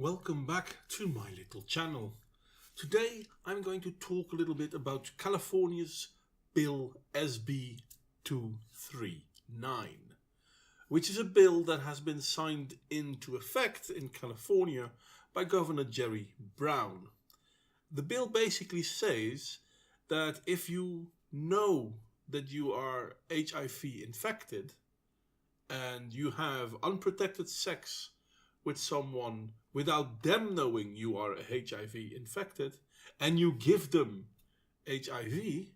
welcome back to my little channel. Today I'm going to talk a little bit about California's Bill SB 239, which is a bill that has been signed into effect in California by Governor Jerry Brown. The bill basically says that if you know that you are HIV infected and you have unprotected sex with someone without them knowing you are HIV infected and you give them HIV,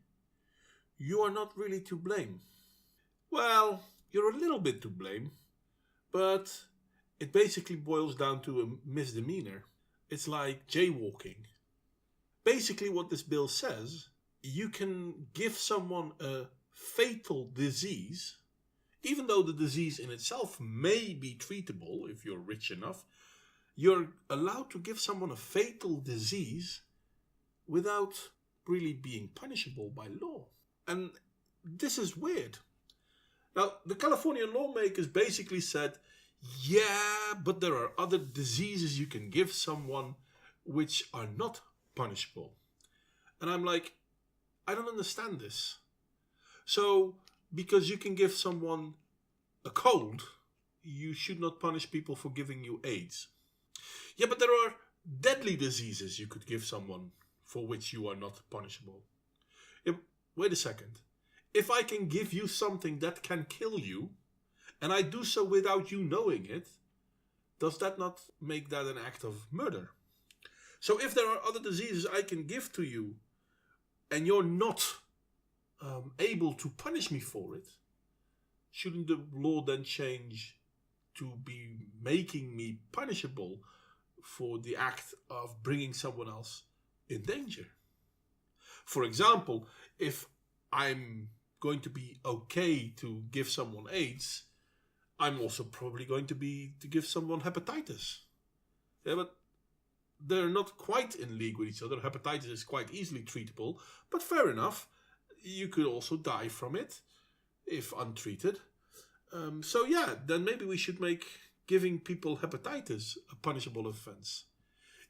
you are not really to blame. Well, you're a little bit to blame, but it basically boils down to a misdemeanor. It's like jaywalking. Basically what this bill says, you can give someone a fatal disease, even though the disease in itself may be treatable if you're rich enough. You're allowed to give someone a fatal disease without really being punishable by law. And this is weird. Now, the California lawmakers basically said, yeah, but there are other diseases you can give someone which are not punishable. And I'm like, I don't understand this. So, because you can give someone a cold, you should not punish people for giving you AIDS. Yeah, but there are deadly diseases you could give someone for which you are not punishable. Wait a second. If I can give you something that can kill you, and I do so without you knowing it, does that not make that an act of murder? So if there are other diseases I can give to you, and you're not able to punish me for it, shouldn't the law then change to be making me punishable for the act of bringing someone else in danger? For example, if I'm going to be okay to give someone AIDS, I'm also probably going to give someone hepatitis. Yeah, but they're not quite in league with each other. Hepatitis is quite easily treatable, but fair enough. You could also die from it if untreated. So yeah, then maybe we should make giving people hepatitis a punishable offense.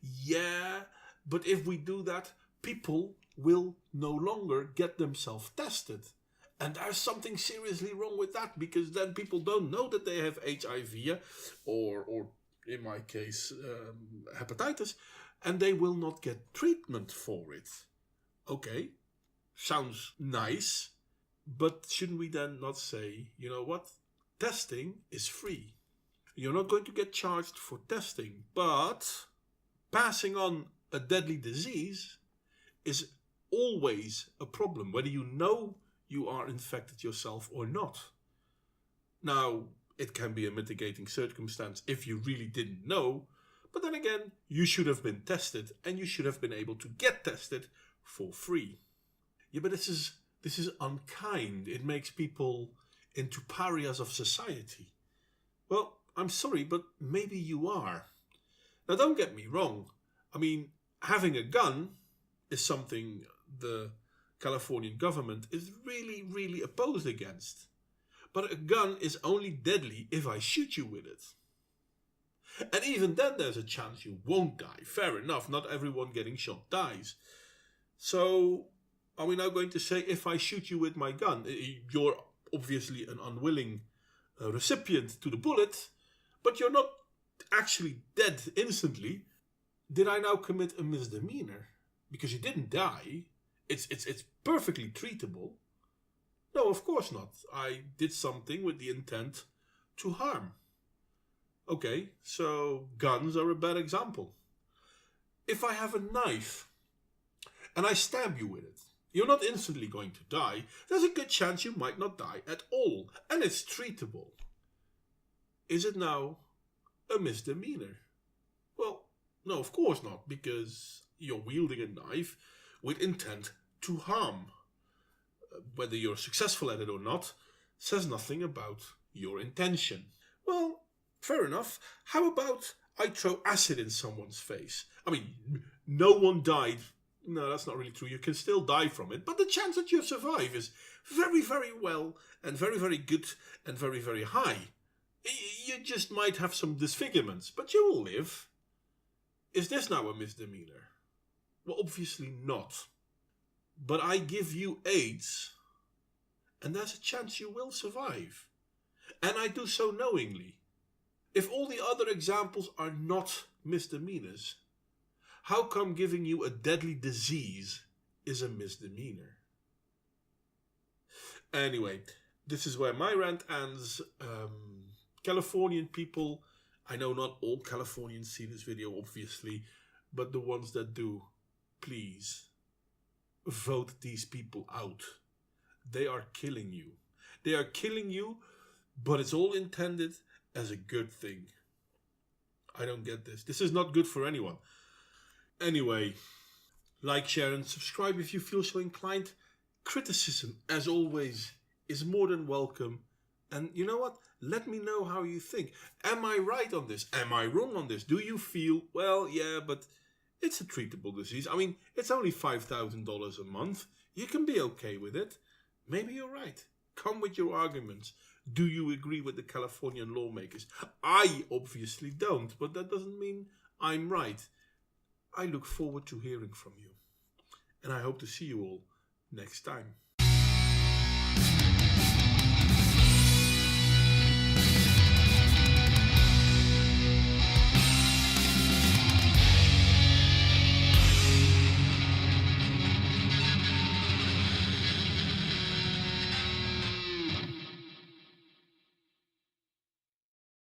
Yeah, but if we do that, people will no longer get themselves tested. And there's something seriously wrong with that, because then people don't know that they have HIV or in my case, hepatitis, and they will not get treatment for it. Okay, sounds nice, but shouldn't we then not say, you know what, testing is free. You're not going to get charged for testing, but passing on a deadly disease is always a problem, whether you know you are infected yourself or not. Now, it can be a mitigating circumstance if you really didn't know, but then again, you should have been tested and you should have been able to get tested for free. Yeah, but this is unkind. It makes people into pariahs of society. Well, I'm sorry, but maybe you are. Now, don't get me wrong. I mean, having a gun is something the Californian government is really, really opposed against. But a gun is only deadly if I shoot you with it. And even then there's a chance you won't die. Fair enough, not everyone getting shot dies. So, are we now going to say, if I shoot you with my gun, you're obviously an unwilling recipient to the bullet, but you're not actually dead instantly. Did I now commit a misdemeanor? Because you didn't die. It's perfectly treatable. No, of course not. I did something with the intent to harm. Okay, so guns are a bad example. If I have a knife and I stab you with it, you're not instantly going to die. There's a good chance you might not die at all, and it's treatable. Is it now a misdemeanor? Well, no, of course not, because you're wielding a knife with intent to harm. Whether you're successful at it or not says nothing about your intention. Well, fair enough. How about I throw acid in someone's face? I mean, no one died. No, that's not really true. You can still die from it, but the chance that you survive is very, very well and very, very good and very, very high. You just might have some disfigurements, but you will live. Is this now a misdemeanor? Well, obviously not. But I give you AIDS, and there's a chance you will survive. And I do so knowingly. If all the other examples are not misdemeanors, how come giving you a deadly disease is a misdemeanor? Anyway, this is where my rant ends. Californian people, I know not all Californians see this video, obviously, but the ones that do, please, vote these people out. They are killing you. They are killing you, but it's all intended as a good thing. I don't get this. This is not good for anyone. Anyway, like, share, and subscribe if you feel so inclined. Criticism, as always, is more than welcome. And you know what? Let me know how you think. Am I right on this? Am I wrong on this? Do you feel, well, yeah, but it's a treatable disease. I mean, it's only $5,000 a month. You can be okay with it. Maybe you're right. Come with your arguments. Do you agree with the Californian lawmakers? I obviously don't, but that doesn't mean I'm right. I look forward to hearing from you. And I hope to see you all next time.